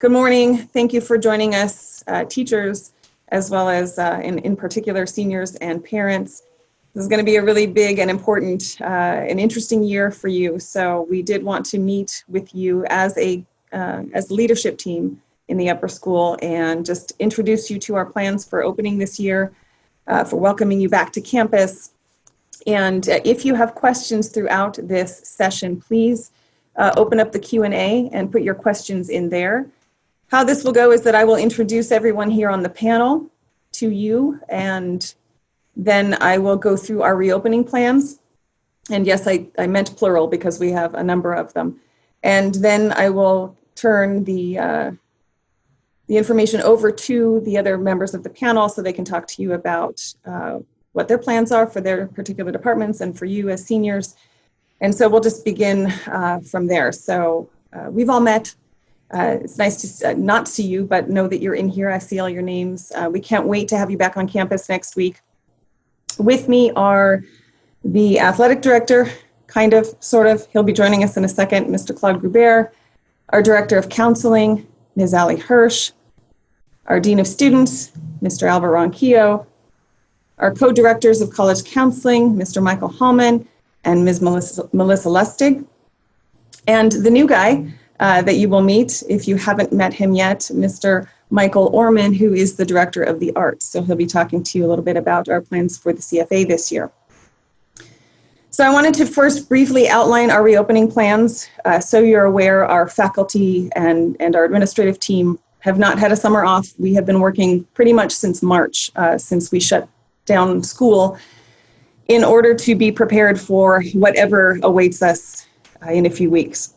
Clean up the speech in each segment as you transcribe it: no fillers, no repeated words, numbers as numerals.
Good morning. Thank you for joining us, teachers, as well as in particular seniors and parents. This is going to be a really big and important and interesting year for you. So we did want to meet with you as a leadership team in the upper school and just introduce you to our plans for opening this year, for welcoming you back to campus. And if you have questions throughout this session, please open up the Q&A and put your questions in there. How this will go is that I will introduce everyone here on the panel to you, and then I will go through our reopening plans. And yes, I meant plural because we have a number of them. And then I will turn the information over to the other members of the panel so they can talk to you about what their plans are for their particular departments and for you as seniors. And so we'll just begin from there. So we've all met. It's nice to not see you, but know that you're in here. I see all your names. We can't wait to have you back on campus next week. With me are the athletic director, kind of, sort of. He'll be joining us in a second, Mr. Claude Grubert, our director of counseling, Ms. Allie Hirsch, our dean of students, Mr. Albert Ronquillo, our co-directors of college counseling, Mr. Michael Hallman and Ms. Melissa Lustig, and the new guy that you will meet, if you haven't met him yet, Mr. Michael Orman, who is the Director of the Arts. So he'll be talking to you a little bit about our plans for the CFA this year. So I wanted to first briefly outline our reopening plans. So you're aware, our faculty and our administrative team have not had a summer off. We have been working pretty much since March, since we shut down school, in order to be prepared for whatever awaits us in a few weeks.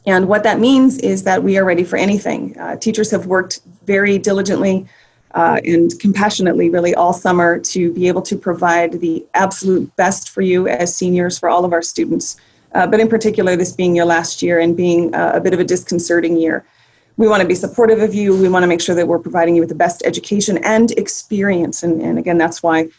And what that means is that we are ready for anything. Teachers have worked very diligently and compassionately really all summer to be able to provide the absolute best for you as seniors, for all of our students. But in particular, this being your last year and being a bit of a disconcerting year. We want to be supportive of you. We want to make sure that we're providing you with the best education and experience. And again, that's why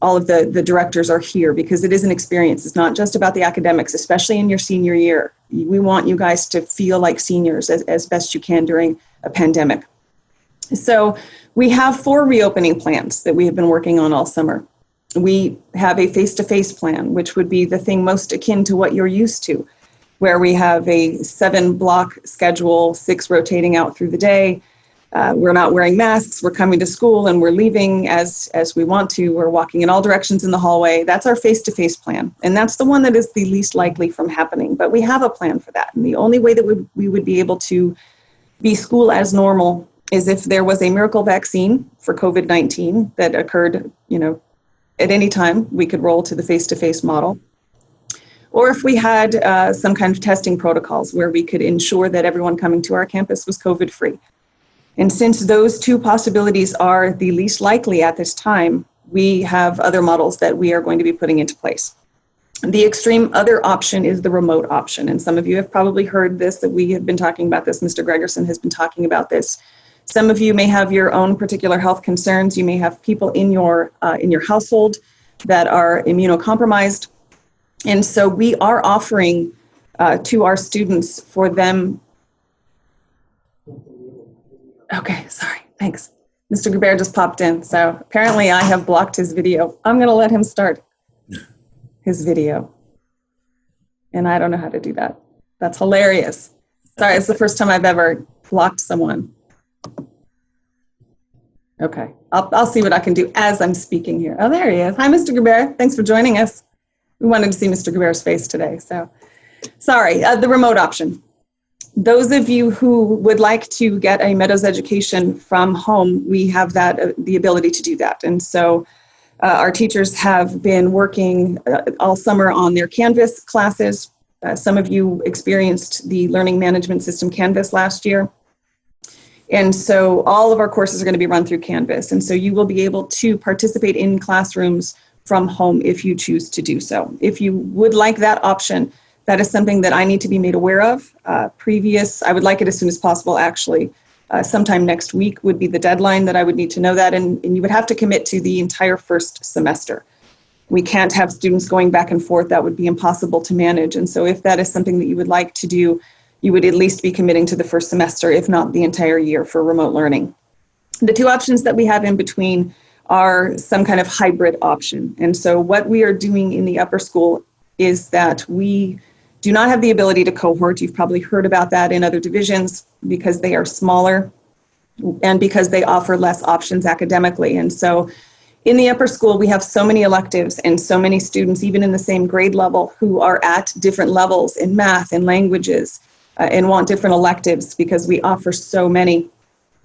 all of the directors are here, because it is an experience. It's not just about the academics, especially in your senior year. We want you guys to feel like seniors as best you can during a pandemic. So we have 4 reopening plans that we have been working on all summer. We have a face-to-face plan, which would be the thing most akin to what you're used to, where we have a 7-block schedule, 6 rotating out through the day. We're not wearing masks, we're coming to school and we're leaving as we want to. We're walking in all directions in the hallway. That's our face-to-face plan. And that's the one that is the least likely from happening. But we have a plan for that. And the only way that we would be able to be school as normal is if there was a miracle vaccine for COVID-19 that occurred, at any time we could roll to the face-to-face model. Or if we had some kind of testing protocols where we could ensure that everyone coming to our campus was COVID-free. And since those 2 possibilities are the least likely at this time, we have other models that we are going to be putting into place. The extreme other option is the remote option. And some of you have probably heard this, that we have been talking about this. Mr. Gregerson has been talking about this. Some of you may have your own particular health concerns. You may have people in your household that are immunocompromised. And so we are offering to our students for them. Okay, sorry, thanks. Mr. Grubert just popped in, so apparently I have blocked his video. I'm gonna let him start his video. And I don't know how to do that. That's hilarious. Sorry, it's the first time I've ever blocked someone. Okay, I'll see what I can do as I'm speaking here. Oh, there he is. Hi, Mr. Grubert, thanks for joining us. We wanted to see Mr. Grubert's face today, so. Sorry, the remote option. Those of you who would like to get a Meadows education from home, we have the ability to do that. And so our teachers have been working all summer on their Canvas classes. Some of you experienced the Learning Management System Canvas last year. And so all of our courses are going to be run through Canvas. And so you will be able to participate in classrooms from home if you choose to do so. If you would like that option, that is something that I need to be made aware of. I would like it as soon as possible, actually. Sometime next week would be the deadline that I would need to know that, and you would have to commit to the entire first semester. We can't have students going back and forth. That would be impossible to manage. And so if that is something that you would like to do, you would at least be committing to the first semester, if not the entire year, for remote learning. The two options that we have in between are some kind of hybrid option. And so what we are doing in the upper school is that we do not have the ability to cohort. You've probably heard about that in other divisions because they are smaller and because they offer less options academically. And so in the upper school, we have so many electives and so many students, even in the same grade level, who are at different levels in math and languages and want different electives because we offer so many.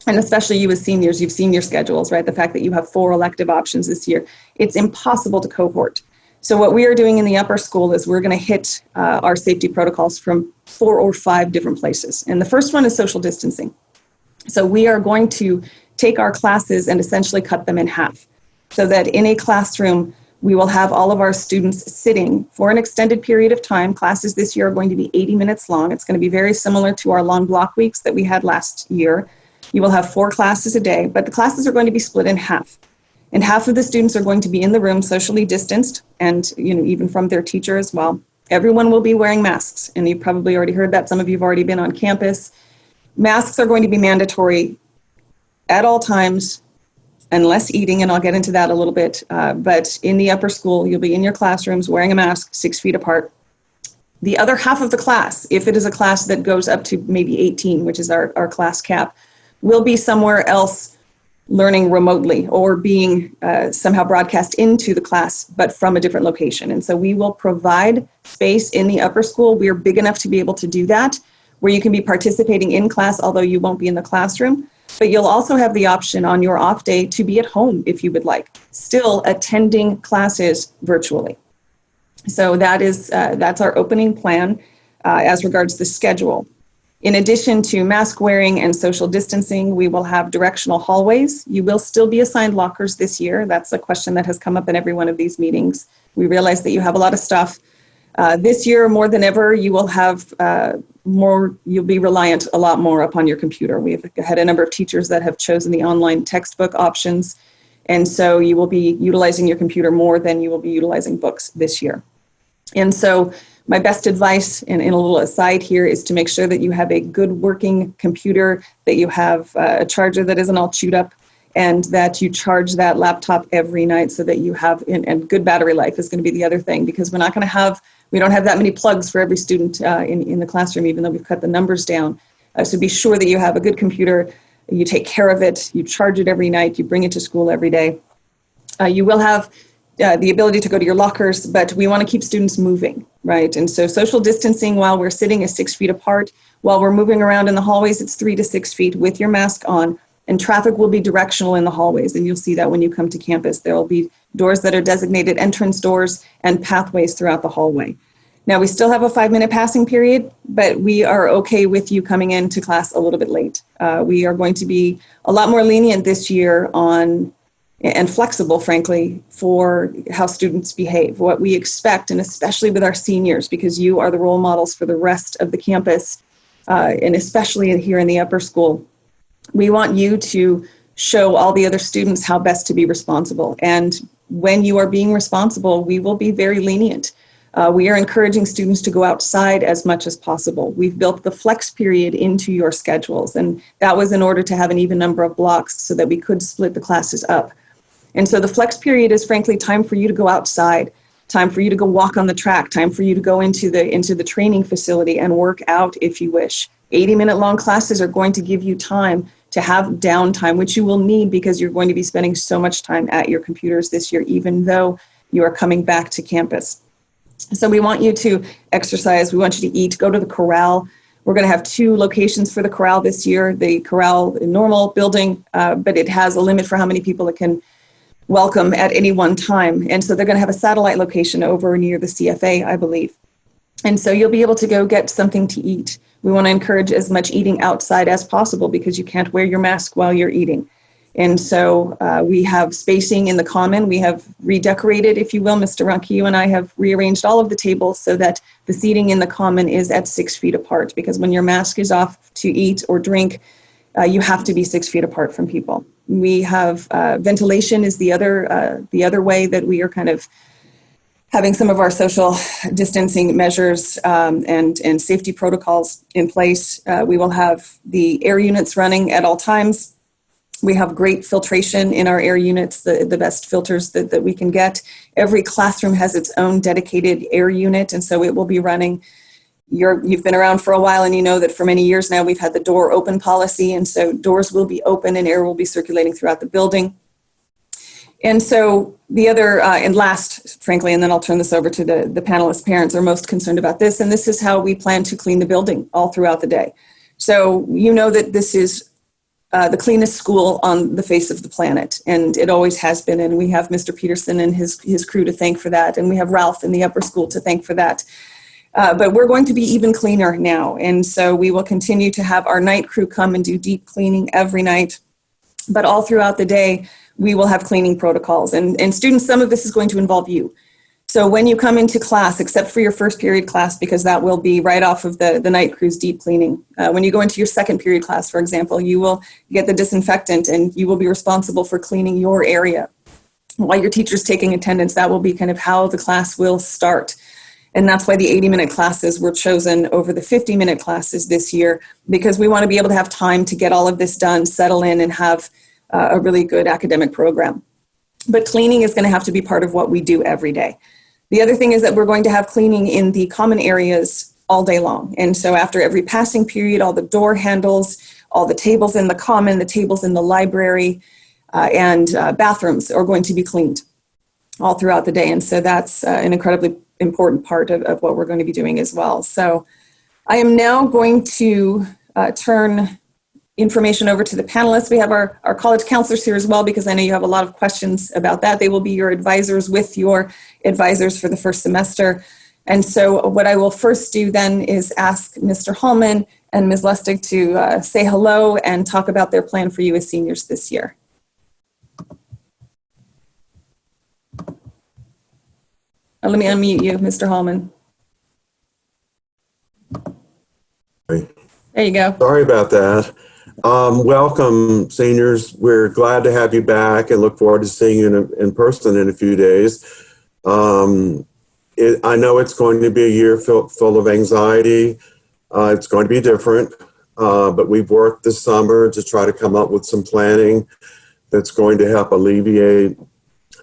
And especially you as seniors, you've seen your schedules, right? The fact that you have 4 elective options this year, it's impossible to cohort. So what we are doing in the upper school is we're going to hit our safety protocols from 4 or 5 different places. And the first one is social distancing. So we are going to take our classes and essentially cut them in half so that in a classroom, we will have all of our students sitting for an extended period of time. Classes this year are going to be 80 minutes long. It's going to be very similar to our long block weeks that we had last year. You will have 4 classes a day, but the classes are going to be split in half. And half of the students are going to be in the room socially distanced and, even from their teacher as well. Everyone will be wearing masks, and you've probably already heard that. Some of you have already been on campus. Masks are going to be mandatory at all times, unless eating, and I'll get into that a little bit. But in the upper school, you'll be in your classrooms wearing a mask 6 feet apart. The other half of the class, if it is a class that goes up to maybe 18, which is our class cap, will be somewhere else learning remotely or being somehow broadcast into the class, but from a different location. And so we will provide space in the upper school. We are big enough to be able to do that, where you can be participating in class, although you won't be in the classroom. But you'll also have the option on your off day to be at home if you would like, still attending classes virtually. So that's our opening plan as regards the schedule. In addition to mask wearing and social distancing, we will have directional hallways. You will still be assigned lockers this year. That's a question that has come up in every one of these meetings. We realize that you have a lot of stuff. This year, more than ever, you will have you'll be reliant a lot more upon your computer. We've had a number of teachers that have chosen the online textbook options. And so you will be utilizing your computer more than you will be utilizing books this year. And so my best advice, and in a little aside here, is to make sure that you have a good working computer, that you have a charger that isn't all chewed up, and that you charge that laptop every night so that you have, and good battery life is going to be the other thing, because we don't have that many plugs for every student in the classroom, even though we've cut the numbers down. So be sure that you have a good computer, you take care of it, you charge it every night, you bring it to school every day. You will have the ability to go to your lockers, but we want to keep students moving, right? And so social distancing while we're sitting is 6 feet apart. While we're moving around in the hallways, it's 3 to 6 feet with your mask on, and traffic will be directional in the hallways. And you'll see that when you come to campus. There will be doors that are designated entrance doors and pathways throughout the hallway. Now, we still have a 5-minute passing period, but we are okay with you coming into class a little bit late. We are going to be a lot more lenient this year and flexible, frankly, for how students behave. What we expect, and especially with our seniors, because you are the role models for the rest of the campus, and especially here in the upper school, we want you to show all the other students how best to be responsible. And when you are being responsible, we will be very lenient. We are encouraging students to go outside as much as possible. We've built the flex period into your schedules, and that was in order to have an even number of blocks so that we could split the classes up. And so the flex period is frankly time for you to go outside, time for you to go walk on the track, time for you to go into the training facility and work out if you wish. 80-minute long classes are going to give you time to have downtime, which you will need because you're going to be spending so much time at your computers this year, even though you are coming back to campus. So we want you to exercise, we want you to eat, go to the corral. We're going to have 2 locations for the corral this year. The corral, a normal building, but it has a limit for how many people it can welcome at any one time. And so they're going to have a satellite location over near the CFA, I believe. And so you'll be able to go get something to eat. We want to encourage as much eating outside as possible because you can't wear your mask while you're eating. And so we have spacing in the common. We have redecorated, if you will. Mr. Runke, you and I have rearranged all of the tables so that the seating in the common is at 6 feet apart, because when your mask is off to eat or drink, you have to be 6 feet apart from people. We have ventilation is the other way that we are kind of having some of our social distancing measures and safety protocols in place. We will have the air units running at all times. We have great filtration in our air units, the best filters that we can get. Every classroom has its own dedicated air unit, and so it will be running. You've been around for a while, and you know that for many years now we've had the door open policy, and so doors will be open and air will be circulating throughout the building. And so the other, and last, frankly, and then I'll turn this over to the panelists, parents are most concerned about this, and this is how we plan to clean the building all throughout the day. So you know that this is the cleanest school on the face of the planet, and it always has been, and we have Mr. Peterson and his crew to thank for that, and we have Ralph in the upper school to thank for that. But we're going to be even cleaner now, and so we will continue to have our night crew come and do deep cleaning every night, but all throughout the day, we will have cleaning protocols. And students, some of this is going to involve you. So when you come into class, except for your first period class, because that will be right off of the night crew's deep cleaning. When you go into your second period class, for example, you will get the disinfectant and you will be responsible for cleaning your area. While your teacher's taking attendance, that will be kind of how the class will start. And that's why the 80-minute classes were chosen over the 50-minute classes this year, because we want to be able to have time to get all of this done, settle in, and have a really good academic program. But cleaning is going to have to be part of what we do every day. The other thing is that we're going to have cleaning in the common areas all day long. And so after every passing period, all the door handles, all the tables in the common, the tables in the library, and bathrooms are going to be cleaned all throughout the day. And so that's an incredibly important part of what we're going to be doing as well. So I am now going to turn information over to the panelists. We have our college counselors here as well, because I know you have a lot of questions about that. They will be your advisors with your advisors for the first semester. And so what I will first do then is ask Mr. Hallman and Ms. Lustig to say hello and talk about their plan for you as seniors this year. Let me unmute you, Mr. Hallman. There you go. Sorry about that. Welcome, seniors. We're glad to have you back and look forward to seeing you in person in a few days. I know it's going to be a year full of anxiety. It's going to be different, but we've worked this summer to try to come up with some planning that's going to help alleviate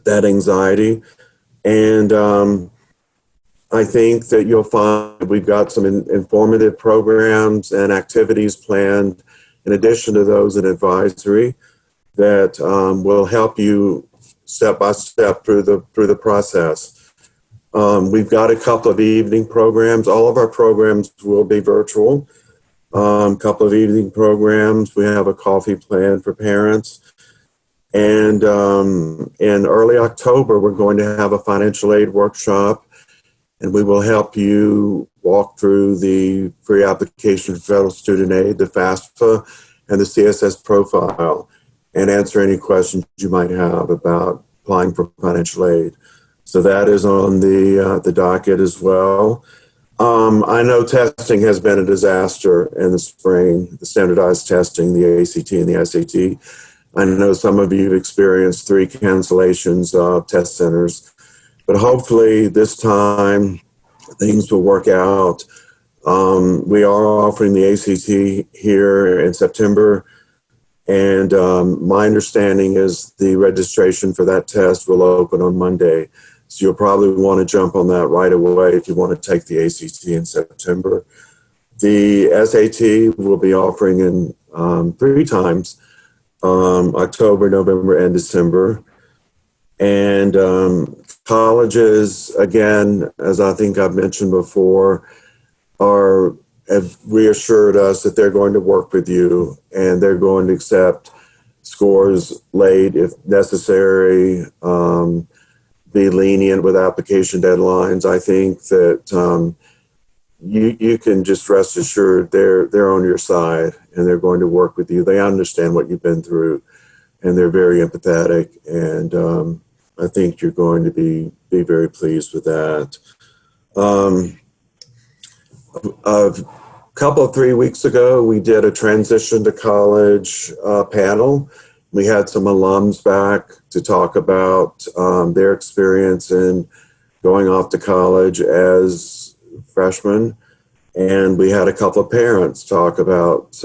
that anxiety. And I think that you'll find we've got some informative programs and activities planned in addition to those in advisory that will help you step by step through the process. We've got a couple of evening programs. All of our programs will be virtual. Couple of evening programs. We have a coffee plan for parents. And in early October, we're going to have a financial aid workshop, and we will help you walk through the free application for federal student aid, the FAFSA, and the CSS profile, and answer any questions you might have about applying for financial aid. So that is on the docket as well. I know testing has been a disaster in the spring, the standardized testing, the ACT and the SAT. I know some of you have experienced 3 cancellations of test centers, but hopefully this time things will work out. We are offering the ACT here in September, and my understanding is the registration for that test will open on Monday. So you'll probably want to jump on that right away if you want to take the ACT in September. The SAT will be offering in 3 times, October, November, and December. And colleges, again, as I think I've mentioned before, have reassured us that they're going to work with you and they're going to accept scores late if necessary, be lenient with application deadlines. I think that you can just rest assured they're on your side and they're going to work with you. They understand what you've been through and they're very empathetic, and I think you're going to be very pleased with that. A couple of 3 weeks ago, we did a transition to college panel. We had some alums back to talk about their experience in going off to college as freshmen. And we had a couple of parents talk about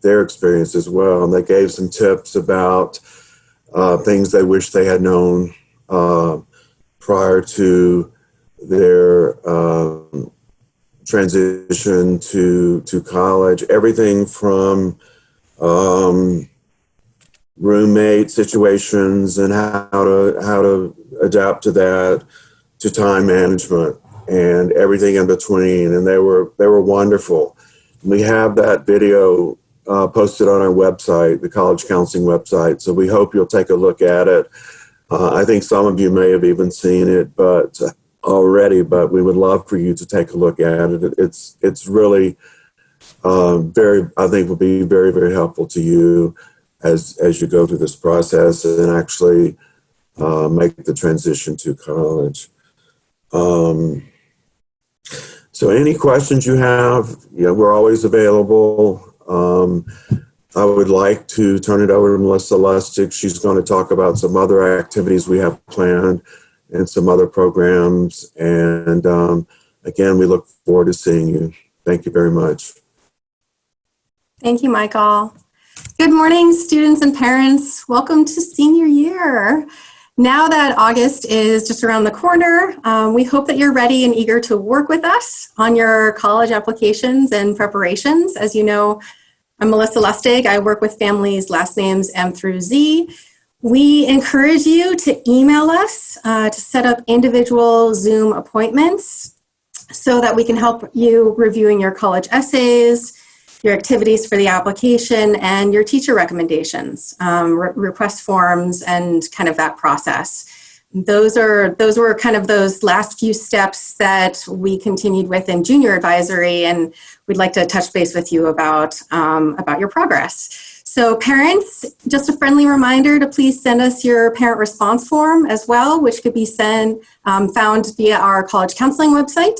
their experience as well. And they gave some tips about things they wish they had known prior to their transition to college. Everything from roommate situations and how to adapt to that, to time management and everything in between. And they were wonderful. We have that video posted on our website, the college counseling website. So we hope you'll take a look at it. I think some of you may have even seen it, but already, but we would love for you to take a look at it. It's really I think will be very, very helpful to you as you go through this process and actually make the transition to college. So any questions you have, we're always available. I would like to turn it over to Melissa Lustig. She's going to talk about some other activities we have planned and some other programs. And again, we look forward to seeing you. Thank you very much. Thank you, Michael. Good morning, students and parents. Welcome to senior year. Now that August is just around the corner, we hope that you're ready and eager to work with us on your college applications and preparations. As you know, I'm Melissa Lustig. I work with families' last names M through Z. We encourage you to email us to set up individual Zoom appointments so that we can help you reviewing your college essays, your activities for the application, and your teacher recommendations, request forms, and kind of that process. Those were kind of those last few steps that we continued with in junior advisory, and we'd like to touch base with you about your progress. So parents, just a friendly reminder to please send us your parent response form as well, which could be found via our college counseling website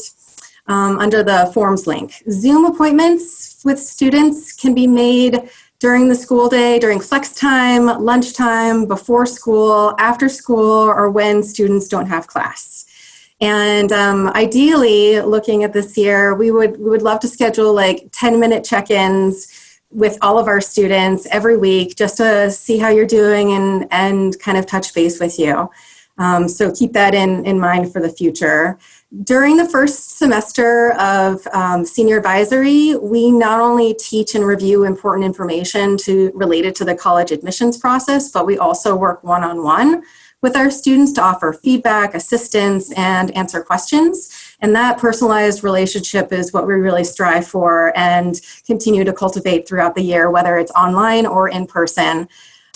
under the forms link. Zoom appointments with students can be made during the school day, during flex time, lunchtime, before school, after school, or when students don't have class. And ideally, looking at this year, we would love to schedule like 10-minute check-ins with all of our students every week just to see how you're doing and kind of touch base with you. So keep that in mind for the future. During the first semester of senior advisory, we not only teach and review important information related to the college admissions process, but we also work one-on-one with our students to offer feedback, assistance, and answer questions. And that personalized relationship is what we really strive for and continue to cultivate throughout the year, whether it's online or in person.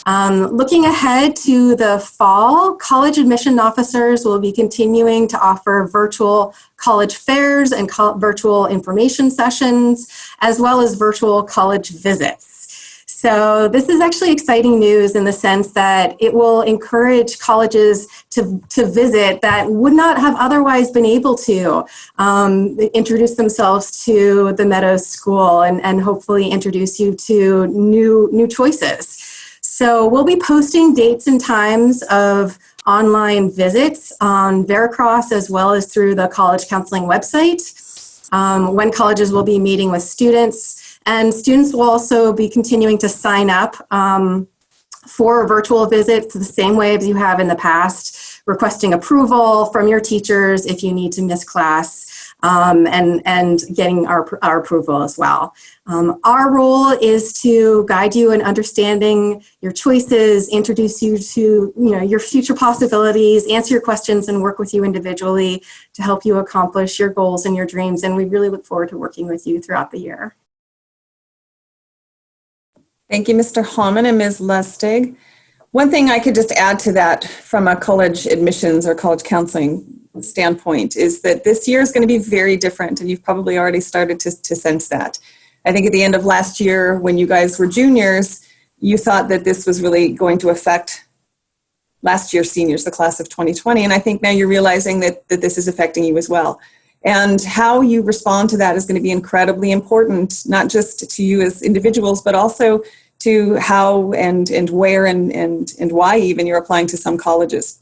Looking ahead to the fall, college admission officers will be continuing to offer virtual college fairs and virtual information sessions, as well as virtual college visits. So this is actually exciting news in the sense that it will encourage colleges to visit that would not have otherwise been able to introduce themselves to the Meadows School and hopefully introduce you to new choices. So we'll be posting dates and times of online visits on Veracross as well as through the college counseling website, when colleges will be meeting with students. And students will also be continuing to sign up for virtual visits the same way as you have in the past, requesting approval from your teachers if you need to miss class, and getting our approval as well. Our role is to guide you in understanding your choices, introduce you to your future possibilities, answer your questions, and work with you individually to help you accomplish your goals and your dreams. And we really look forward to working with you throughout the year. Thank you, Mr. Hallman and Ms. Lustig. One thing I could just add to that from a college admissions or college counseling standpoint is that this year is going to be very different, and you've probably already started to sense that. I think at the end of last year, when you guys were juniors, you thought that this was really going to affect last year's seniors, the class of 2020, and I think now you're realizing that this is affecting you as well. And how you respond to that is going to be incredibly important, not just to you as individuals, but also to how and where and why even you're applying to some colleges.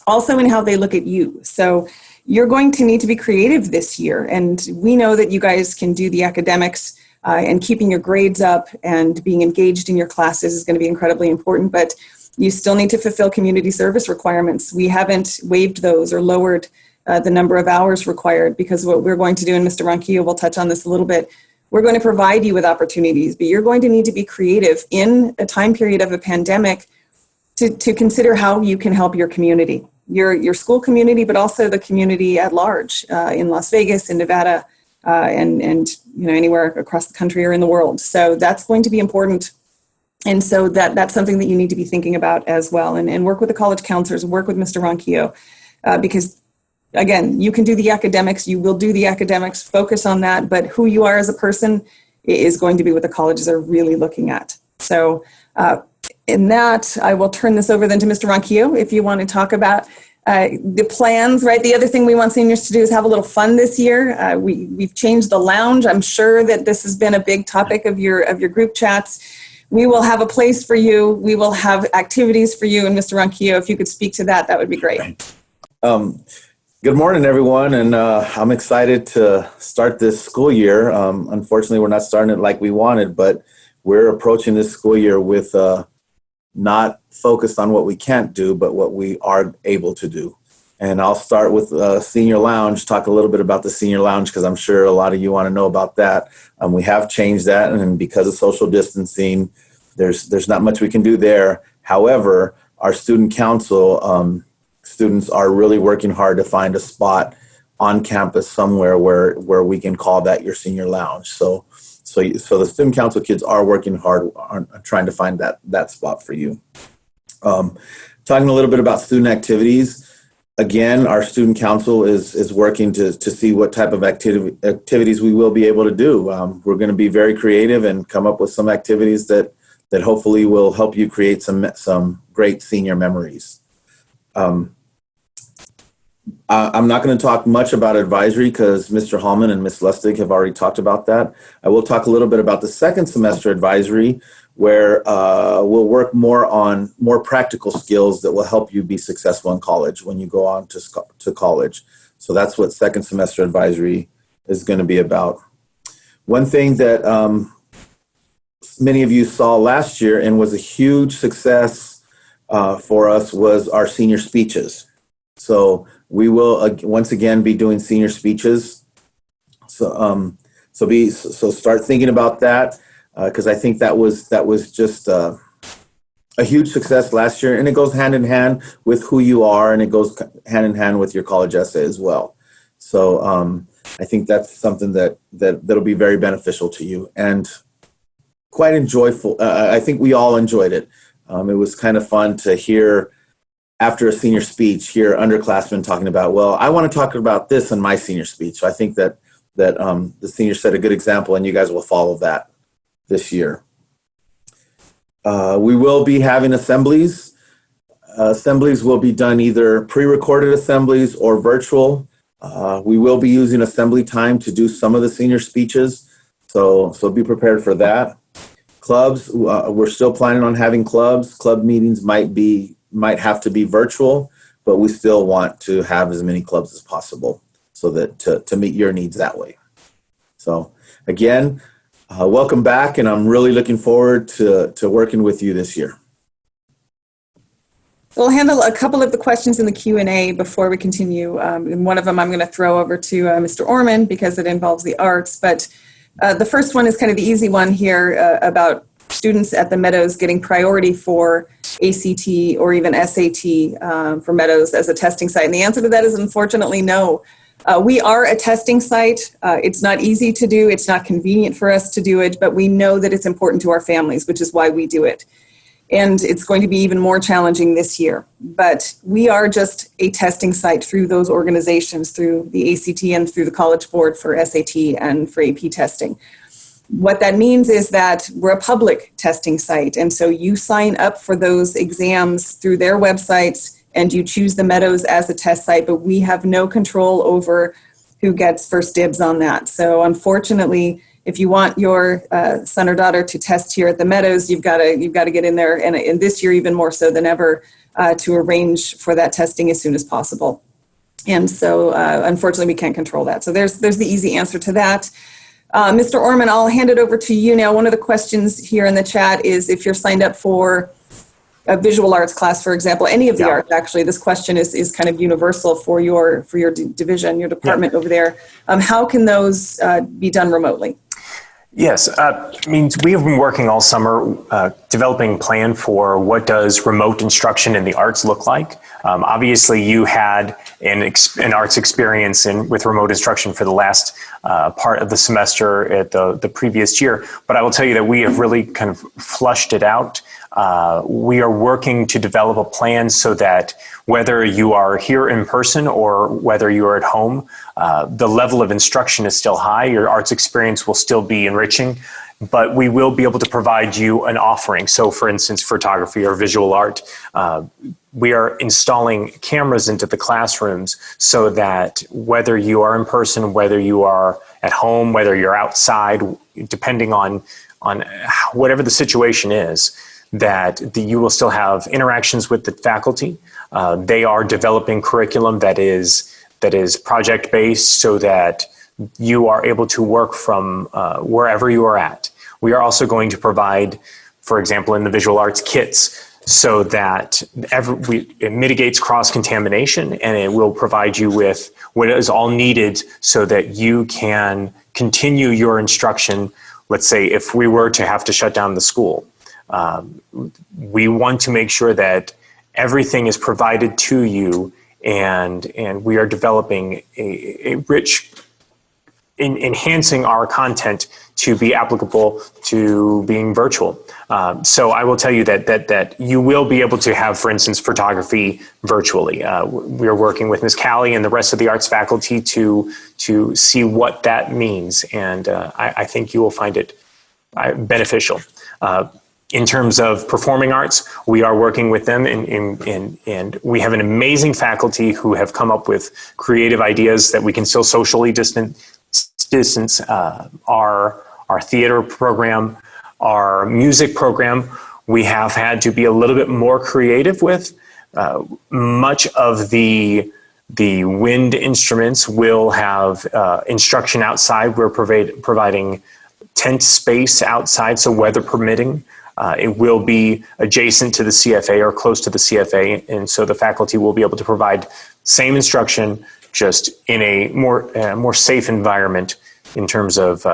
also in how they look at you. So you're going to need to be creative this year. And we know that you guys can do the academics, and keeping your grades up and being engaged in your classes is going to be incredibly important, but you still need to fulfill community service requirements. We haven't waived those or lowered the number of hours required, because what we're going to do, and Mr. Ronquillo will touch on this a little bit, we're going to provide you with opportunities, but you're going to need to be creative in a time period of a pandemic to consider how you can help your community, your school community, but also the community at large in Las Vegas, in Nevada, and anywhere across the country or in the world. So that's going to be important. And so that's something that you need to be thinking about as well, and work with the college counselors, work with Mr. Ronquillo, because again, you can do the academics, you will do the academics, focus on that, but who you are as a person is going to be what the colleges are really looking at. So in that, I will turn this over then to Mr. Ronquillo, if you want to talk about the plans, right? The other thing we want seniors to do is have a little fun this year. We've changed the lounge. I'm sure that this has been a big topic of your group chats. We will have a place for you. We will have activities for you. And Mr. Ronquillo, if you could speak to that, that would be great. Good morning, everyone. And I'm excited to start this school year. Unfortunately, we're not starting it like we wanted, but we're approaching this school year with not focused on what we can't do, but what we are able to do. And I'll start with Senior Lounge, talk a little bit about the Senior Lounge, because I'm sure a lot of you want to know about that. We have changed that, and because of social distancing, there's not much we can do there. However, our student council, students are really working hard to find a spot on campus somewhere where we can call that your Senior Lounge. So the student council kids are working hard on trying to find that spot for you. Talking a little bit about student activities. Again, our student council is working to see what type of activities we will be able to do. We're going to be very creative and come up with some activities that hopefully will help you create some great senior memories. I'm not going to talk much about advisory because Mr. Hallman and Ms. Lustig have already talked about that. I will talk a little bit about the second semester advisory, where we'll work more on more practical skills that will help you be successful in college when you go on to college. So that's what second semester advisory is going to be about. One thing that many of you saw last year and was a huge success for us was our senior speeches. So we will once again be doing senior speeches. So start thinking about that, because I think that was just a huge success last year, and it goes hand in hand with who you are, and it goes hand in hand with your college essay as well. So I think that's something that'll be very beneficial to you and quite enjoyable. I think we all enjoyed it. It was kind of fun to hear. After a senior speech, hear underclassmen talking about, well, I want to talk about this in my senior speech. So I think that the seniors set a good example, and you guys will follow that this year. We will be having assemblies. Assemblies will be done either pre-recorded assemblies or virtual. We will be using assembly time to do some of the senior speeches, so be prepared for that. Clubs, we're still planning on having clubs. Club meetings might have to be virtual, but we still want to have as many clubs as possible so that to meet your needs that way. So again, welcome back, and I'm really looking forward to working with you this year. We'll handle a couple of the questions in the Q&A before we continue. And one of them I'm going to throw over to Mr. Orman because it involves the arts. But the first one is kind of the easy one here about students at the Meadows getting priority for ACT or even SAT for Meadows as a testing site. And the answer to that is unfortunately no. We are a testing site. It's not easy to do. It's not convenient for us to do it, but we know that it's important to our families, which is why we do it. And it's going to be even more challenging this year. But we are just a testing site through those organizations, through the ACT and through the College Board for SAT and for AP testing. What that means is that we're a public testing site. And so you sign up for those exams through their websites and you choose the Meadows as a test site, but we have no control over who gets first dibs on that. So unfortunately, if you want your son or daughter to test here at the Meadows, you've got to get in there, and this year even more so than ever, to arrange for that testing as soon as possible. And so, unfortunately, we can't control that. So there's the easy answer to that. Mr. Orman, I'll hand it over to you now. One of the questions here in the chat is if you're signed up for a visual arts class, for example, any of the arts, actually. This question is kind of universal for your division, your department over there. How can those be done remotely? Yes, we have been working all summer developing a plan for what does remote instruction in the arts look like. Obviously, you had an arts experience with remote instruction for the last part of the semester at the previous year, but I will tell you that we have really kind of flushed it out. We are working to develop a plan so that whether you are here in person or whether you are at home, the level of instruction is still high. Your arts experience will still be enriching, but we will be able to provide you an offering. So for instance, photography or visual art, we are installing cameras into the classrooms so that whether you are in person, whether you are at home, whether you're outside, depending on whatever the situation is, that you will still have interactions with the faculty. They are developing curriculum that is project-based so that you are able to work from wherever you are at. We are also going to provide, for example, in the visual arts, kits so that it mitigates cross-contamination, and it will provide you with what is all needed so that you can continue your instruction. Let's say if we were to have to shut down the school. We want to make sure that everything is provided to you, and we are developing a rich, enhancing our content to be applicable to being virtual. So I will tell you that you will be able to have, for instance, photography virtually. We are working with Ms. Callie and the rest of the arts faculty to see what that means, and I think you will find it beneficial. In terms of performing arts, we are working with them, and we have an amazing faculty who have come up with creative ideas that we can still socially distance our theater program, our music program. We have had to be a little bit more creative with. Much of the wind instruments will have instruction outside. We're providing tent space outside, so weather permitting. It will be adjacent to the CFA or close to the CFA, and so the faculty will be able to provide same instruction, just in a more safe environment in terms of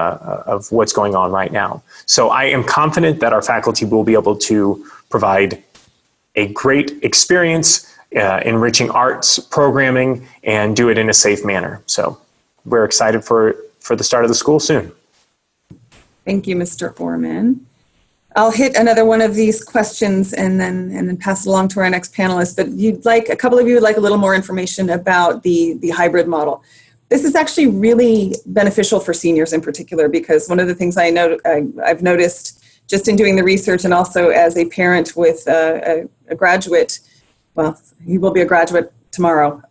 what's going on right now. So I am confident that our faculty will be able to provide a great experience, enriching arts programming, and do it in a safe manner. So we're excited for the start of the school soon. Thank you, Mr. Orman. I'll hit another one of these questions and then pass it along to our next panelist. But a couple of you would like a little more information about the hybrid model. This is actually really beneficial for seniors in particular, because one of the things I've noticed just in doing the research, and also as a parent with a graduate, well, he will be a graduate tomorrow,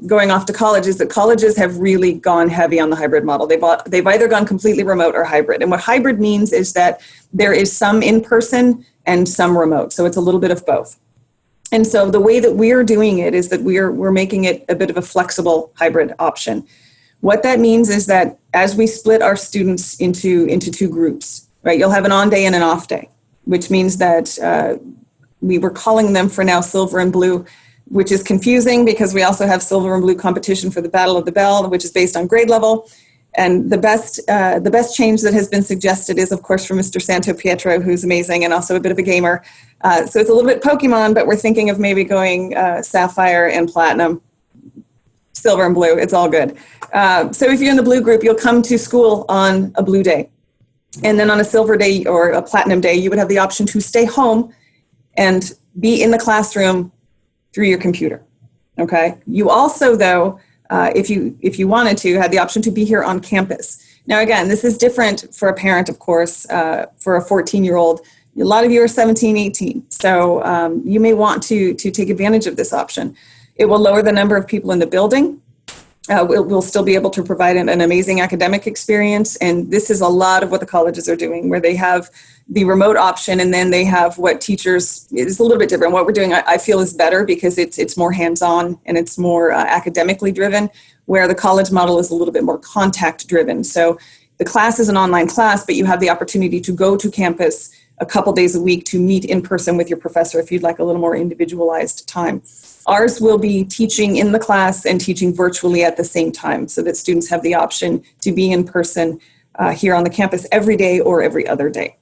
going off to college, is that colleges have really gone heavy on the hybrid model. They've either gone completely remote or hybrid. And what hybrid means is that there is some in-person and some remote. So it's a little bit of both. And so the way that we're doing it is that we're making it a bit of a flexible hybrid option. What that means is that as we split our students into two groups, right, you'll have an on day and an off day, which means that we were calling them for now silver and blue, which is confusing because we also have silver and blue competition for the Battle of the Bell, which is based on grade level. And the best change that has been suggested is, of course, from Mr. Santo Pietro, who's amazing and also a bit of a gamer. So it's a little bit Pokemon, but we're thinking of maybe going Sapphire and Platinum, silver and blue. It's all good. So if you're in the blue group, you'll come to school on a blue day. And then on a silver day or a platinum day, you would have the option to stay home and be in the classroom through your computer. Okay. You also, though, if you wanted to, had the option to be here on campus. Now, again, this is different for a parent, of course, for a 14-year-old. A lot of you are 17, 18. So you may want to take advantage of this option. It will lower the number of people in the building. We'll still be able to provide an amazing academic experience. And this is a lot of what the colleges are doing, where they have the remote option, and then they have what teachers, is a little bit different. What we're doing, I feel, is better because it's more hands-on and it's more academically driven, where the college model is a little bit more contact driven. So the class is an online class, but you have the opportunity to go to campus a couple days a week to meet in person with your professor if you'd like a little more individualized time. Ours will be teaching in the class and teaching virtually at the same time, so that students have the option to be in person here on the campus every day or every other day.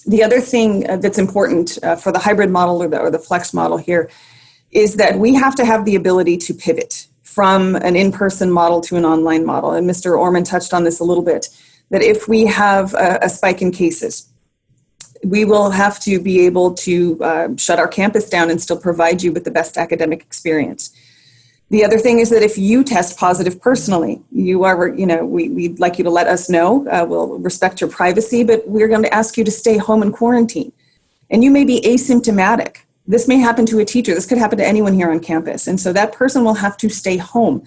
The other thing that's important for the hybrid model or the flex model here is that we have to have the ability to pivot from an in-person model to an online model. And Mr. Orman touched on this a little bit, that if we have a spike in cases, we will have to be able to shut our campus down and still provide you with the best academic experience. The other thing is that if you test positive personally, we'd like you to let us know. We'll respect your privacy, but we're going to ask you to stay home and quarantine. And you may be asymptomatic. This may happen to a teacher. This could happen to anyone here on campus. And so that person will have to stay home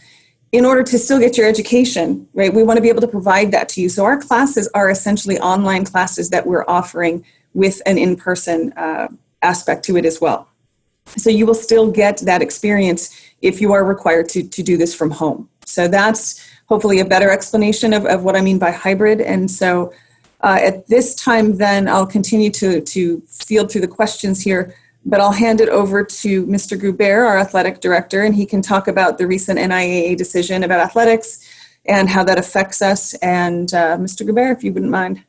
in order to still get your education, right? We want to be able to provide that to you. So our classes are essentially online classes that we're offering with an in-person aspect to it as well. So you will still get that experience if you are required to do this from home. So that's hopefully a better explanation of what I mean by hybrid. And so at this time, then I'll continue to field through the questions here, but I'll hand it over to Mr. Goubert, our athletic director, and he can talk about the recent NIAA decision about athletics and how that affects us. And Mr. Goubert, if you wouldn't mind.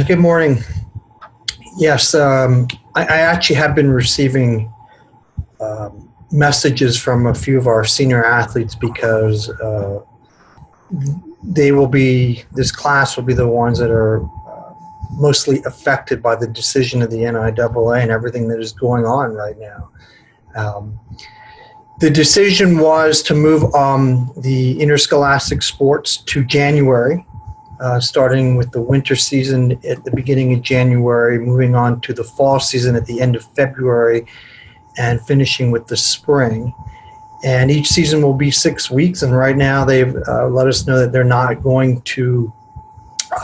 Good morning. Yes, I actually have been receiving messages from a few of our senior athletes because this class will be the ones that are mostly affected by the decision of the NIAA and everything that is going on right now. The decision was to move the interscholastic sports to January. Starting with the winter season at the beginning of January, moving on to the fall season at the end of February, and finishing with the spring. And each season will be 6 weeks, and right now they've let us know that they're not going to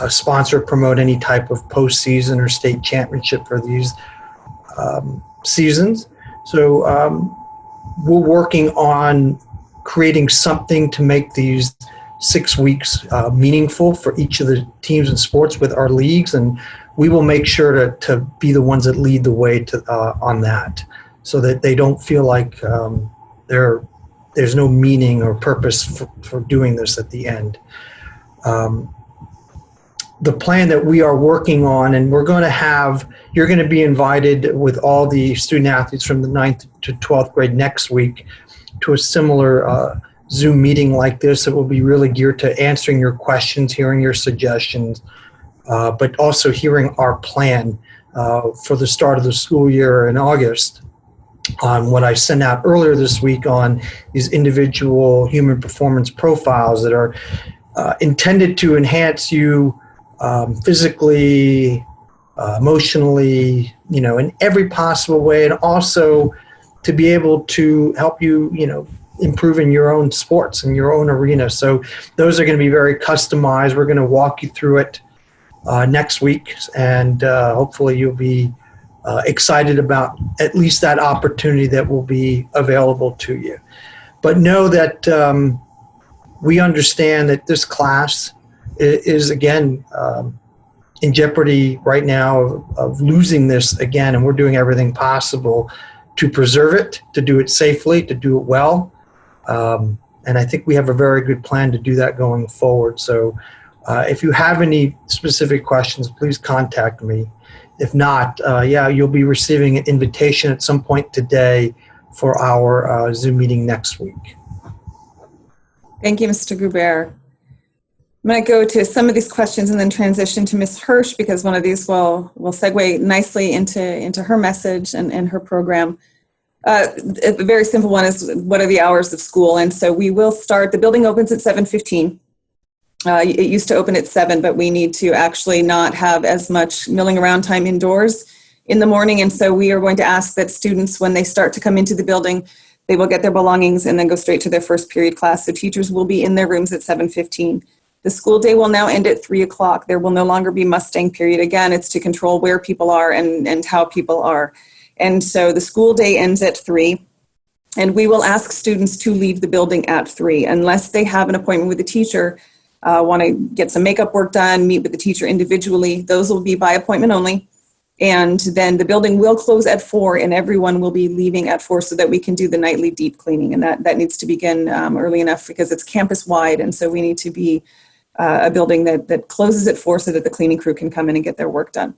sponsor or promote any type of postseason or state championship for these seasons. So we're working on creating something to make these 6 weeks meaningful for each of the teams and sports with our leagues, and we will make sure to be the ones that lead the way on that, so that they don't feel like there's no meaning or purpose for doing this at the end. The plan that we are working on, and you're going to be invited with all the student athletes from the 9th to 12th grade next week to a similar Zoom meeting like this. It will be really geared to answering your questions, hearing your suggestions, but also hearing our plan for the start of the school year in August on what I sent out earlier this week on these individual human performance profiles that are intended to enhance you physically, emotionally, in every possible way, and also to be able to help you, improve in your own sports and your own arena. So those are going to be very customized. We're going to walk you through it next week, and hopefully you'll be excited about at least that opportunity that will be available to you. But know that we understand that this class is again in jeopardy right now of losing this again, and we're doing everything possible to preserve it, to do it safely, to do it well. And I think we have a very good plan to do that going forward. So if you have any specific questions, please contact me. If not, you'll be receiving an invitation at some point today for our Zoom meeting next week. Thank you, Mr. Goubert. I'm going to go to some of these questions and then transition to Ms. Hirsch, because one of these will segue nicely into her message and her program. A very simple one is, what are the hours of school? And so we will start, the building opens at 7:15. It used to open at 7, but we need to actually not have as much milling around time indoors in the morning. And so we are going to ask that students, when they start to come into the building, They will get their belongings and then go straight to their first period class. So teachers will be in their rooms at 7:15. The school day will now end at 3 o'clock. There will no longer be Mustang period. Again, it's to control where people are and how people are. And so the school day ends at 3. And we will ask students to leave the building at 3 unless they have an appointment with a teacher, want to get some makeup work done, meet with the teacher individually. Those will be by appointment only. And then the building will close at 4 and everyone will be leaving at 4 so that we can do the nightly deep cleaning. And that needs to begin early enough because it's campus wide. And so we need to be a building that closes at 4 so that the cleaning crew can come in and get their work done.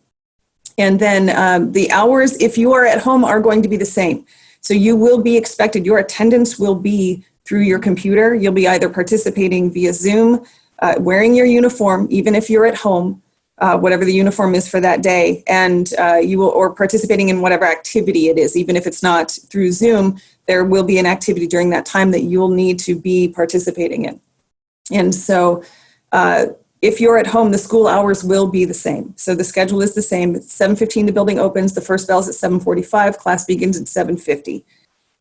And then the hours, if you are at home, are going to be the same. So you will be expected, your attendance will be through your computer. You'll be either participating via Zoom, wearing your uniform, even if you're at home, whatever the uniform is for that day, and you will, or participating in whatever activity it is, even if it's not through Zoom, there will be an activity during that time that you'll need to be participating in. And so if you're at home, the school hours will be the same. So the schedule is the same. It's 7:15, the building opens. The first bell is at 7:45. Class begins at 7:50.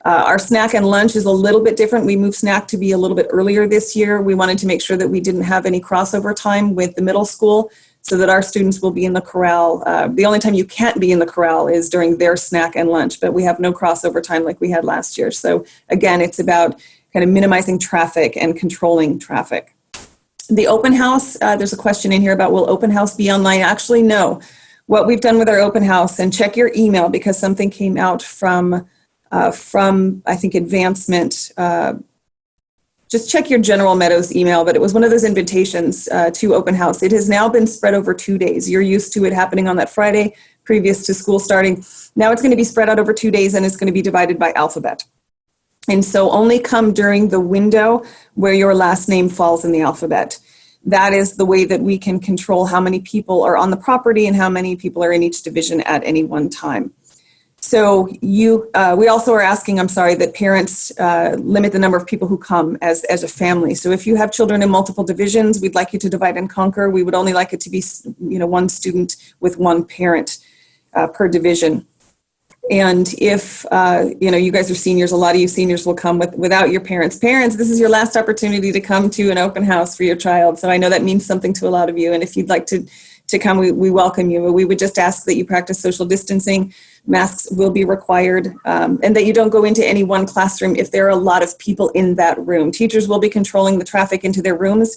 Our snack and lunch is a little bit different. We moved snack to be a little bit earlier this year. We wanted to make sure that we didn't have any crossover time with the middle school so that our students will be in the corral. The only time you can't be in the corral is during their snack and lunch, but we have no crossover time like we had last year. So again, it's about kind of minimizing traffic and controlling traffic. The open house, there's a question in here about will open house be online? Actually, no. What we've done with our open house, and check your email because something came out from I think Advancement. Just check your General Meadows email, but it was one of those invitations to open house. It has now been spread over 2 days. You're used to it happening on that Friday previous to school starting. Now it's going to be spread out over 2 days and it's going to be divided by alphabet. And so only come during the window where your last name falls in the alphabet. That is the way that we can control how many people are on the property and how many people are in each division at any one time. So we also are asking, that parents limit the number of people who come as a family. So if you have children in multiple divisions, we'd like you to divide and conquer. We would only like it to be, one student with one parent per division. And if, you guys are seniors, a lot of you seniors will come without your parents. Parents, this is your last opportunity to come to an open house for your child. So I know that means something to a lot of you. And if you'd like to come, we welcome you. We would just ask that you practice social distancing. Masks will be required, and that you don't go into any one classroom if there are a lot of people in that room. Teachers will be controlling the traffic into their rooms,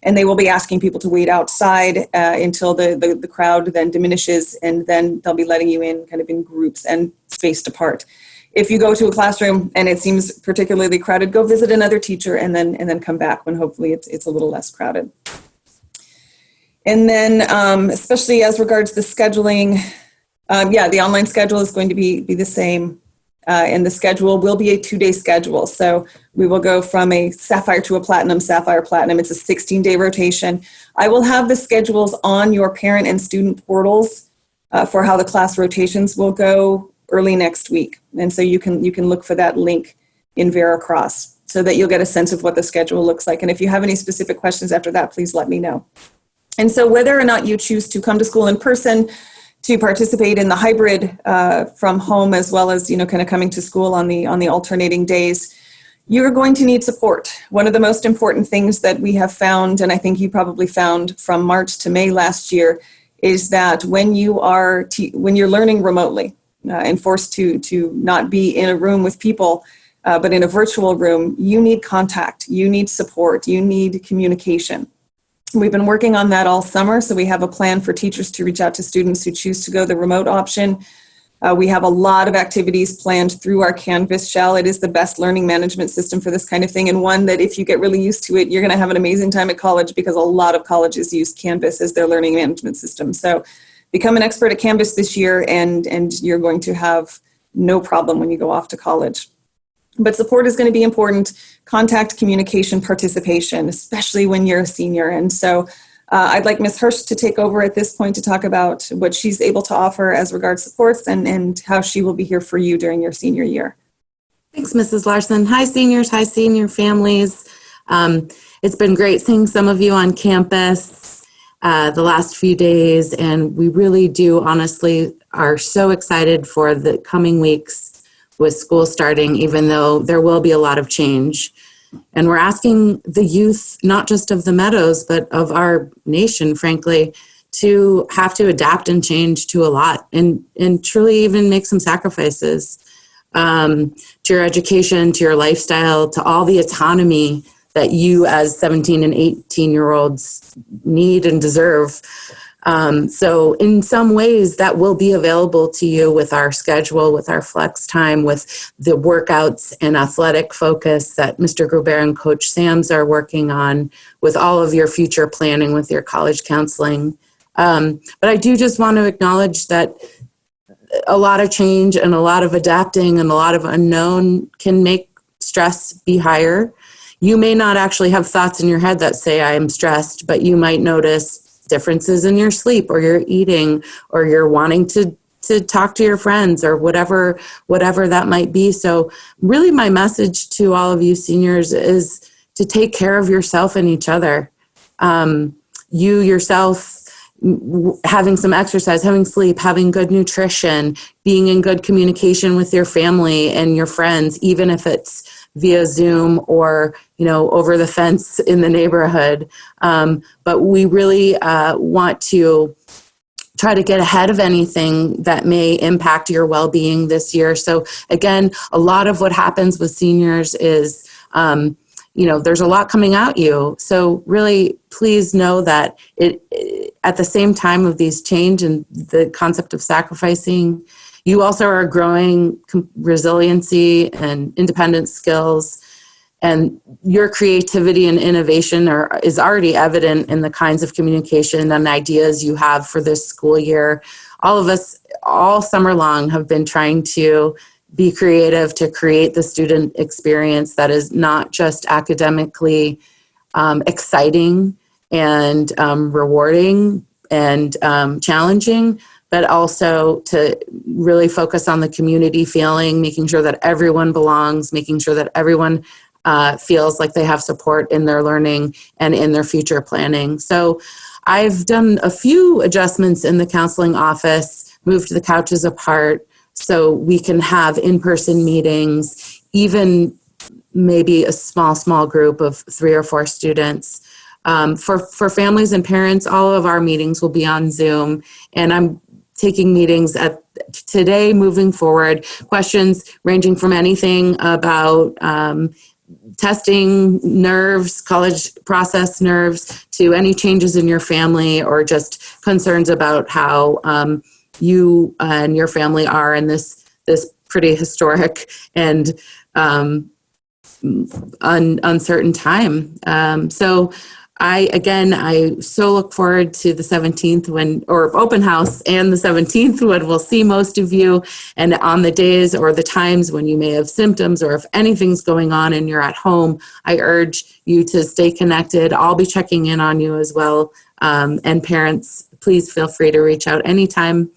and they will be asking people to wait outside until the crowd then diminishes, and then they'll be letting you in kind of in groups and spaced apart. If you go to a classroom and it seems particularly crowded, go visit another teacher and then come back when hopefully it's a little less crowded. And then especially as regards the scheduling, the online schedule is going to be the same. And the schedule will be a 2-day schedule. So we will go from a sapphire to a platinum, sapphire, platinum. It's a 16-day rotation. I will have the schedules on your parent and student portals for how the class rotations will go early next week. And so you can look for that link in Veracross so that you'll get a sense of what the schedule looks like. And if you have any specific questions after that, please let me know. And so whether or not you choose to come to school in person, to participate in the hybrid from home, as well as, kind of coming to school on the alternating days, you're going to need support. One of the most important things that we have found, and I think you probably found from March to May last year, is that when you're learning remotely and forced to not be in a room with people, but in a virtual room, you need contact, you need support, you need communication. We've been working on that all summer, so we have a plan for teachers to reach out to students who choose to go the remote option. We have a lot of activities planned through our Canvas shell. It is the best learning management system for this kind of thing, and one that if you get really used to it, you're going to have an amazing time at college because a lot of colleges use Canvas as their learning management system. So become an expert at Canvas this year, and you're going to have no problem when you go off to college. But support is going to be important. Contact, communication, participation, especially when you're a senior. And so I'd like Ms. Hirsch to take over at this point to talk about what she's able to offer as regards supports and how she will be here for you during your senior year. Thanks, Mrs. Larson. Hi, seniors. Hi, senior families. It's been great seeing some of you on campus the last few days, and we really do honestly are so excited for the coming weeks with school starting, even though there will be a lot of change. And we're asking the youth, not just of the Meadows, but of our nation, frankly, to have to adapt and change to a lot and truly even make some sacrifices to your education, to your lifestyle, to all the autonomy that you as 17 and 18-year-olds need and deserve. So in some ways that will be available to you with our schedule, with our flex time, with the workouts and athletic focus that Mr. Grobert and Coach Sams are working on, with all of your future planning with your college counseling. But I do just want to acknowledge that a lot of change and a lot of adapting and a lot of unknown can make stress be higher. You may not actually have thoughts in your head that say I'm stressed, but you might notice differences in your sleep or your eating, or you're wanting to talk to your friends, or whatever that might be. So really my message to all of you seniors is to take care of yourself and each other. You yourself, having some exercise, having sleep, having good nutrition, being in good communication with your family and your friends, even if it's via Zoom or, over the fence in the neighborhood. But we really want to try to get ahead of anything that may impact your well-being this year. So again, a lot of what happens with seniors is, there's a lot coming at you. So really, please know that at the same time of these change and the concept of sacrificing, you also are growing resiliency and independent skills, and your creativity and innovation is already evident in the kinds of communication and ideas you have for this school year. All of us, all summer long, have been trying to be creative to create the student experience that is not just academically exciting and rewarding and challenging, but also to really focus on the community feeling, making sure that everyone belongs, making sure that everyone feels like they have support in their learning and in their future planning. So I've done a few adjustments in the counseling office, moved the couches apart so we can have in-person meetings, even maybe a small group of 3 or 4 students. For families and parents, all of our meetings will be on Zoom, and I'm taking meetings today moving forward, questions ranging from anything about testing nerves, college process nerves, to any changes in your family, or just concerns about how you and your family are in this pretty historic and uncertain time. So I so look forward to the 17th or open house and the 17th, when we'll see most of you, and on the days or the times when you may have symptoms, or if anything's going on and you're at home, I urge you to stay connected. I'll be checking in on you as well. And parents, please feel free to reach out anytime.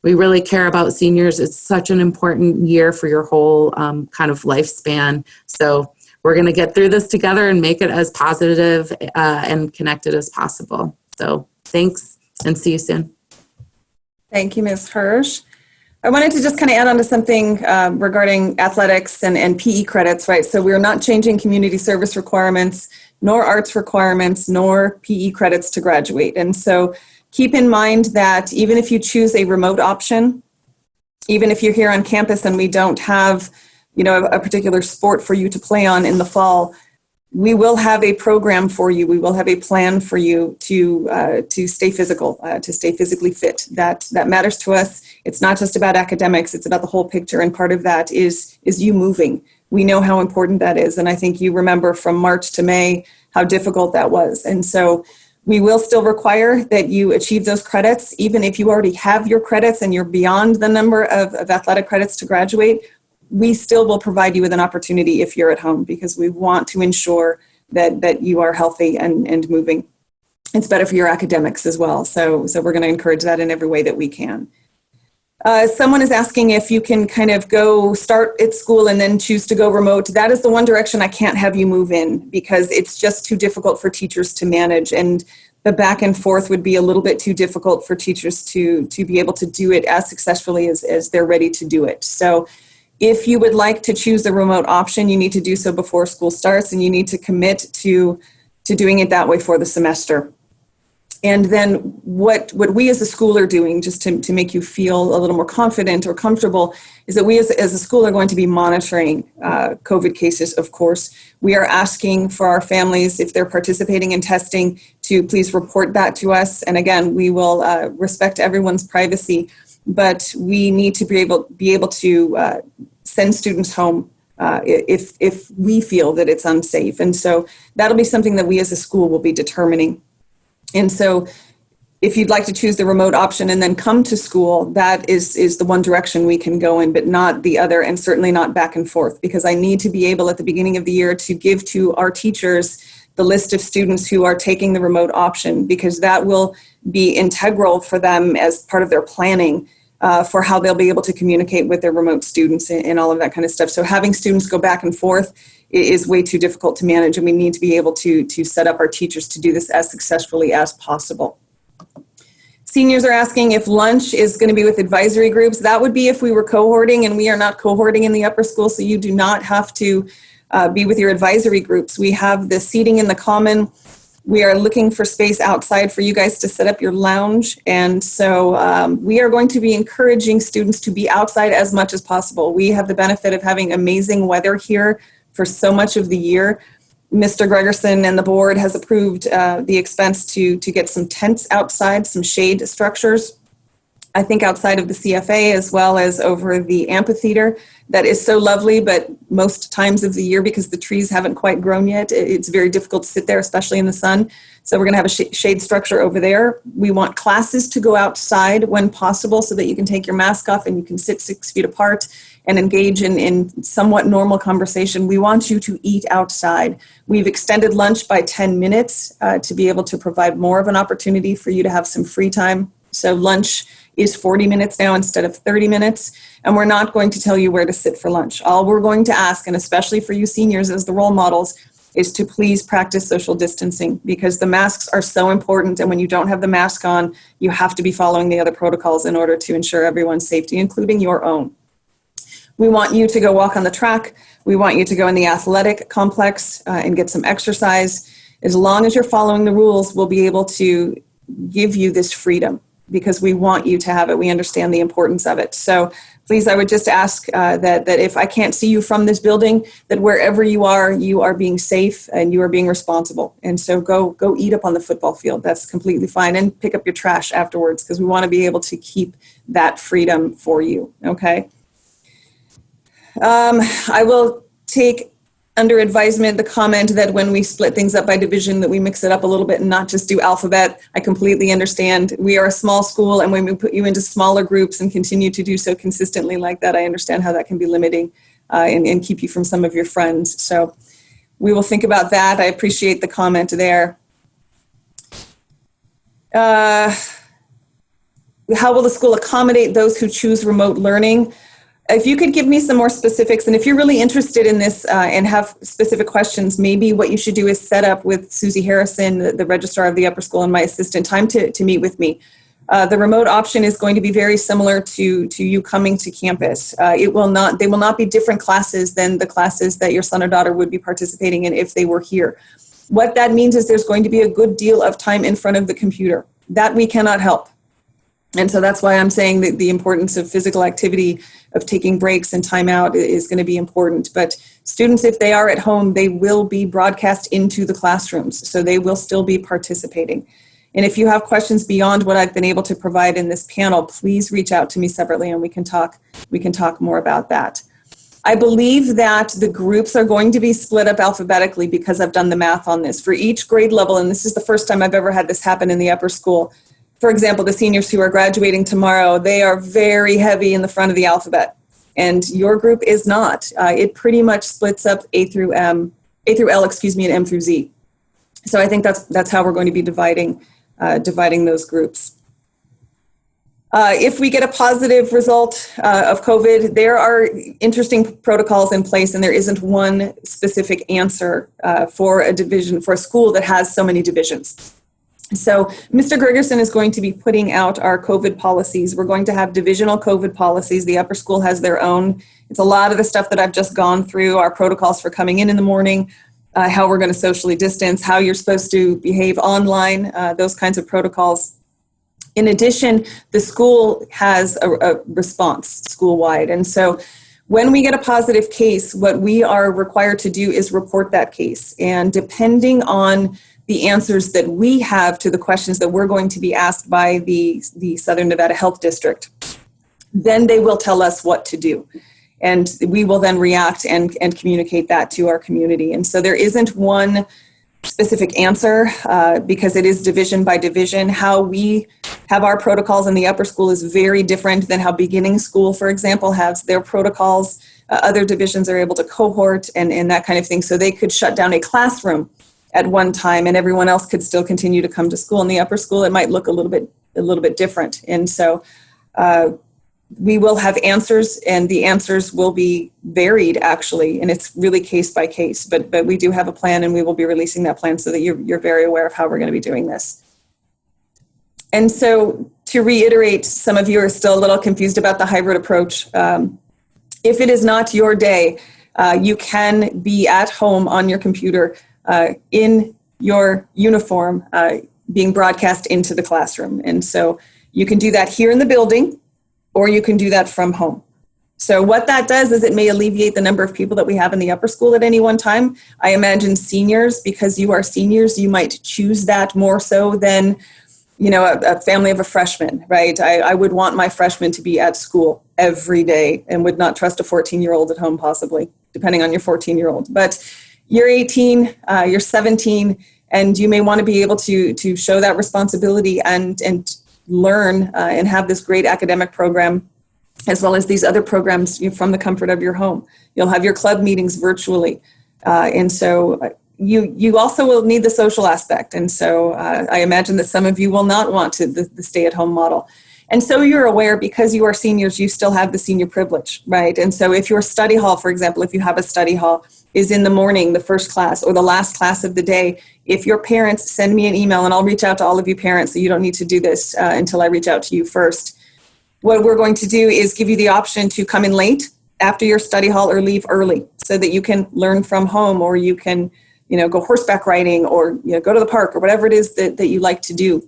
We really care about seniors. It's such an important year for your whole kind of lifespan. So we're going to get through this together and make it as positive and connected as possible. So thanks, and see you soon. Thank you, Ms. Hirsch. I wanted to just kind of add on to something regarding athletics and PE credits, right? So we're not changing community service requirements, nor arts requirements, nor PE credits to graduate. And so keep in mind that even if you choose a remote option, even if you're here on campus and we don't have a particular sport for you to play on in the fall, we will have a program for you. We will have a plan for you to stay physical, to stay physically fit. That matters to us. It's not just about academics. It's about the whole picture. And part of that is you moving. We know how important that is. And I think you remember from March to May how difficult that was. And so we will still require that you achieve those credits, even if you already have your credits and you're beyond the number of athletic credits to graduate. We still will provide you with an opportunity if you're at home, because we want to ensure that you are healthy and moving. It's better for your academics as well. So we're going to encourage that in every way that we can. Someone is asking if you can kind of go start at school and then choose to go remote. That is the one direction I can't have you move in, because it's just too difficult for teachers to manage. And the back and forth would be a little bit too difficult for teachers to be able to do it as successfully as they're ready to do it. So If you would like to choose the remote option, you need to do so before school starts, and you need to commit to doing it that way for the semester. And then what we as a school are doing, just to make you feel a little more confident or comfortable, is that we as a school are going to be monitoring COVID cases, of course. We are asking for our families, if they're participating in testing, to please report that to us. And again, we will respect everyone's privacy, but we need to be able to send students home if we feel that it's unsafe. And so that'll be something that we as a school will be determining. And so if you'd like to choose the remote option and then come to school, that is the one direction we can go in, but not the other, and certainly not back and forth, because I need to be able at the beginning of the year to give to our teachers the list of students who are taking the remote option, because that will be integral for them as part of their planning for how they'll be able to communicate with their remote students and all of that kind of stuff. So having students go back and forth is way too difficult to manage, and we need to be able to set up our teachers to do this as successfully as possible. Seniors are asking if lunch is going to be with advisory groups. That would be if we were cohorting, and we are not cohorting in the upper school, so you do not have to be with your advisory groups. We have the seating in the common. We are looking for space outside for you guys to set up your lounge. And so we are going to be encouraging students to be outside as much as possible. We have the benefit of having amazing weather here for so much of the year. Mr. Gregerson and the board has approved the expense to get some tents outside, some shade structures, I think outside of the CFA as well as over the amphitheater. That is so lovely, but most times of the year, because the trees haven't quite grown yet, it's very difficult to sit there, especially in the sun. So we're going to have a shade structure over there. We want classes to go outside when possible so that you can take your mask off and you can sit 6 feet apart and engage in somewhat normal conversation. We want you to eat outside. We've extended lunch by 10 minutes to be able to provide more of an opportunity for you to have some free time. So lunch is 40 minutes now instead of 30 minutes. And we're not going to tell you where to sit for lunch. All we're going to ask, and especially for you seniors as the role models, is to please practice social distancing, because the masks are so important. And when you don't have the mask on, you have to be following the other protocols in order to ensure everyone's safety, including your own. We want you to go walk on the track. We want you to go in the athletic complex and get some exercise. As long as you're following the rules, we'll be able to give you this freedom, because we want you to have it. We understand the importance of it. So please, I would just ask that if I can't see you from this building, that wherever you are being safe and you are being responsible. And so go eat up on the football field. That's completely fine. And pick up your trash afterwards, because we want to be able to keep that freedom for you, okay? I will take under advisement the comment that when we split things up by division, that we mix it up a little bit and not just do alphabet. I completely understand. We are a small school, and when we put you into smaller groups and continue to do so consistently like that, I understand how that can be limiting and keep you from some of your friends. So we will think about that. I appreciate the comment there. How will the school accommodate those who choose remote learning? If you could give me some more specifics, and if you're really interested in this and have specific questions, maybe what you should do is set up with Susie Harrison, the registrar of the upper school, and my assistant, time to meet with me. The remote option is going to be very similar to you coming to campus. They will not be different classes than the classes that your son or daughter would be participating in if they were here. What that means is there's going to be a good deal of time in front of the computer. That we cannot help. And so that's why I'm saying that the importance of physical activity, of taking breaks and time out, is going to be important. But students, if they are at home, they will be broadcast into the classrooms, so they will still be participating. And if you have questions beyond what I've been able to provide in this panel, please reach out to me separately and we can talk more about that. I believe that the groups are going to be split up alphabetically, because I've done the math on this. For each grade level, and this is the first time I've ever had this happen in the upper school. For example, the seniors who are graduating tomorrow, they are very heavy in the front of the alphabet, and your group is not. It pretty much splits up A through L, and M through Z. So I think that's how we're going to be dividing those groups. If we get a positive result of COVID, there are interesting protocols in place, and there isn't one specific answer for a school that has so many divisions. So Mr. Gregerson is going to be putting out our COVID policies. We're going to have divisional COVID policies. The upper school has their own. It's a lot of the stuff that I've just gone through, our protocols for coming in the morning, how we're going to socially distance, how you're supposed to behave online, those kinds of protocols. In addition, the school has a response school-wide. And so when we get a positive case, what we are required to do is report that case. And depending on the answers that we have to the questions that we're going to be asked by the Southern Nevada Health District, then they will tell us what to do. And we will then react and communicate that to our community. And so there isn't one specific answer because it is division by division. How we have our protocols in the upper school is very different than how beginning school, for example, has their protocols. Other divisions are able to cohort and that kind of thing. So they could shut down a classroom at one time and everyone else could still continue to come to school. In the upper school, it might look a little bit different. And so we will have answers and the answers will be varied actually. And it's really case by case, but we do have a plan and we will be releasing that plan so that you're very aware of how we're going to be doing this. And so to reiterate, some of you are still a little confused about the hybrid approach. If it is not your day, you can be at home on your computer in your uniform being broadcast into the classroom. And so you can do that here in the building or you can do that from home. So what that does is it may alleviate the number of people that we have in the upper school at any one time. I imagine seniors, because you are seniors, you might choose that more so than a family of a freshman, right? I would want my freshman to be at school every day and would not trust a 14-year-old at home possibly, depending on your 14-year-old. But you're 18, you're 17, and you may want to be able to show that responsibility and learn and have this great academic program as well as these other programs from the comfort of your home. You'll have your club meetings virtually. And so you also will need the social aspect. And so I imagine that some of you will not want the stay-at-home model. And so you're aware, because you are seniors, you still have the senior privilege, right? And so if your study hall, for example, if you have a study hall, is in the morning, the first class or the last class of the day, if your parents send me an email, and I'll reach out to all of you parents, so you don't need to do this until I reach out to you first. What we're going to do is give you the option to come in late after your study hall or leave early so that you can learn from home, or you can, go horseback riding, or go to the park, or whatever it is that you like to do.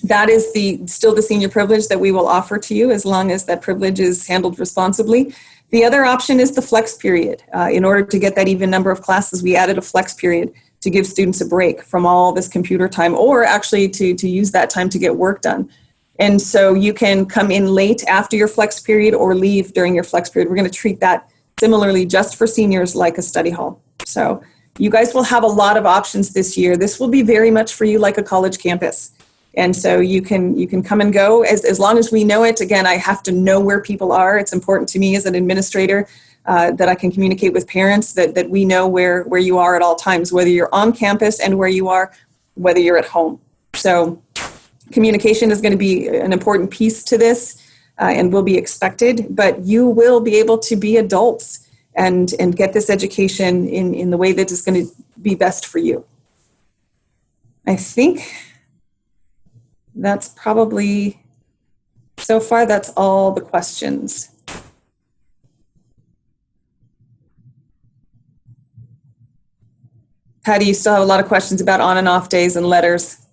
That is still the senior privilege that we will offer to you, as long as that privilege is handled responsibly. The other option is the flex period. In order to get that even number of classes, we added a flex period to give students a break from all this computer time, or actually to use that time to get work done. And so you can come in late after your flex period or leave during your flex period. We're going to treat that similarly just for seniors like a study hall. So you guys will have a lot of options this year. This will be very much for you like a college campus. And so you can come and go as long as we know it. Again, I have to know where people are. It's important to me as an administrator that I can communicate with parents, that we know where you are at all times, whether you're on campus and where you are, whether you're at home. So communication is going to be an important piece to this and will be expected, but you will be able to be adults and get this education in the way that is going to be best for you. I think that's probably, so far, that's all the questions. Patty, you still have a lot of questions about on and off days and letters.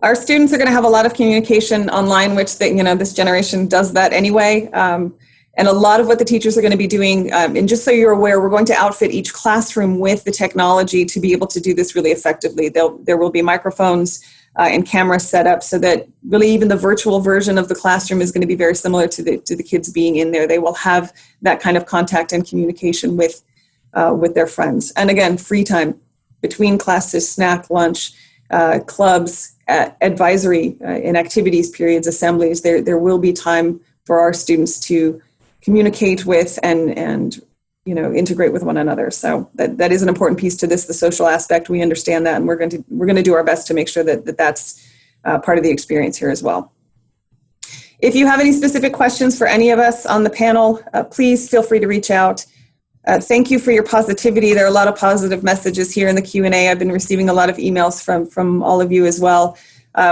Our students are going to have a lot of communication online, which this generation does that anyway. And a lot of what the teachers are going to be doing, and just so you're aware, we're going to outfit each classroom with the technology to be able to do this really effectively. There will be microphones and cameras set up so that really even the virtual version of the classroom is going to be very similar to the kids being in there. They will have that kind of contact and communication with their friends. And again, free time between classes, snack, lunch, clubs, advisory and activities periods, assemblies. There will be time for our students to communicate with and integrate with one another. So that is an important piece to this, the social aspect. We understand that, and we're going to do our best to make sure that's part of the experience here as well. If you have any specific questions for any of us on the panel, please feel free to reach out. Thank you for your positivity. There are a lot of positive messages here in the Q&A. I've been receiving a lot of emails from all of you as well.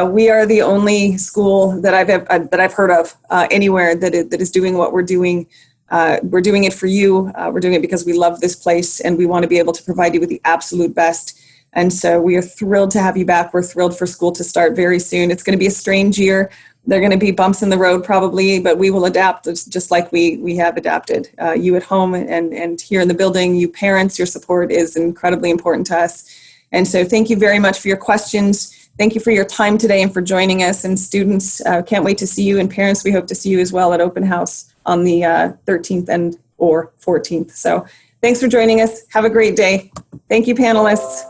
We are the only school that I've heard of anywhere that is doing what we're doing. We're doing it for you. We're doing it because we love this place and we want to be able to provide you with the absolute best. And so we are thrilled to have you back. We're thrilled for school to start very soon. It's going to be a strange year. There are going to be bumps in the road probably, but we will adapt just like we have adapted. You at home and here in the building, you parents, your support is incredibly important to us. And so thank you very much for your questions. Thank you for your time today and for joining us. And students, can't wait to see you. And parents, we hope to see you as well at Open House on the 13th and or 14th. So thanks for joining us. Have a great day. Thank you, panelists.